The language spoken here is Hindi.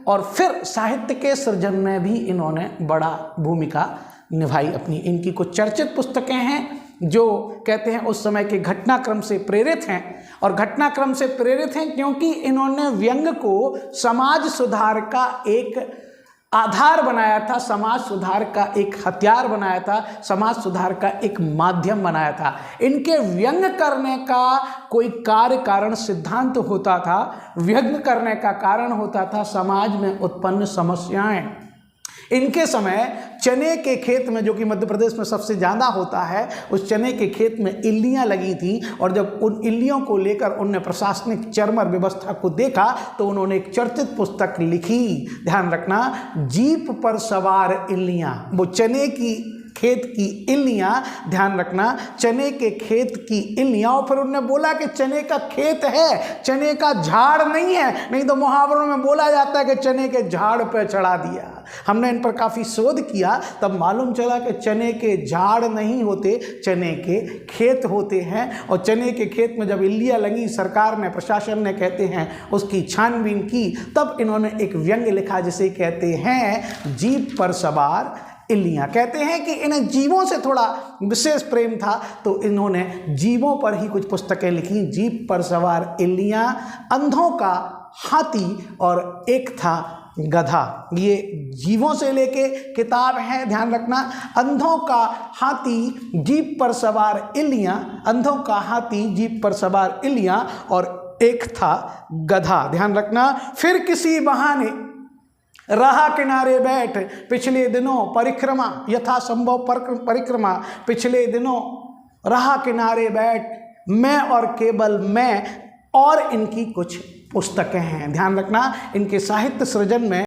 और फिर साहित्य के सृजन में भी इन्होंने बड़ा भूमिका निभाई अपनी। इनकी कुछ चर्चित पुस्तकें हैं जो कहते हैं उस समय के घटनाक्रम से प्रेरित हैं, और घटनाक्रम से प्रेरित हैं क्योंकि इन्होंने व्यंग को समाज सुधार का एक आधार बनाया था, समाज सुधार का एक हथियार बनाया था, समाज सुधार का एक माध्यम बनाया था। इनके व्यंग करने का कोई कार्य कारण सिद्धांत होता था, व्यंग करने का कारण होता था समाज में उत्पन्न समस्याएं। इनके समय चने के खेत में, जो कि मध्य प्रदेश में सबसे ज़्यादा होता है, उस चने के खेत में इल्लियाँ लगी थी, और जब उन इल्लियों को लेकर उनने प्रशासनिक चरमर व्यवस्था को देखा तो उन्होंने एक चर्चित पुस्तक लिखी, ध्यान रखना, जीप पर सवार इल्लियाँ। वो चने की खेत की इल्लियाँ, ध्यान रखना, चने के खेत की इल्लियाँ। और फिर उन्होंने बोला कि चने का खेत है, चने का झाड़ नहीं है, नहीं तो मुहावरों में बोला जाता है कि चने के झाड़ पे चढ़ा दिया। हमने इन पर काफ़ी शोध किया, तब मालूम चला कि चने के झाड़ नहीं होते, चने के खेत होते हैं। और चने के खेत में जब इल्लियाँ लगी, सरकार ने, प्रशासन ने, कहते हैं, उसकी छानबीन की, तब इन्होंने एक व्यंग्य लिखा जिसे कहते हैं जीप पर सवार इल्लियाँ। कहते हैं कि इन्हें जीवों से थोड़ा विशेष प्रेम था, तो इन्होंने जीवों पर ही कुछ पुस्तकें लिखी। जीप पर सवार इल्लियाँ, अंधों का हाथी, और एक था गधा। ये जीवों से लेके किताब है, ध्यान रखना। अंधों का हाथी, जीप पर सवार इल्लियाँ, अंधों का हाथी, जीप पर सवार इल्लियाँ, और एक था गधा, ध्यान रखना। फिर किसी बहाने राह किनारे बैठ, पिछले दिनों परिक्रमा, यथासंभव परिक्रमा, पिछले दिनों राह किनारे बैठ, मैं और केवल मैं, और इनकी कुछ पुस्तकें हैं। ध्यान रखना, इनके साहित्य सृजन में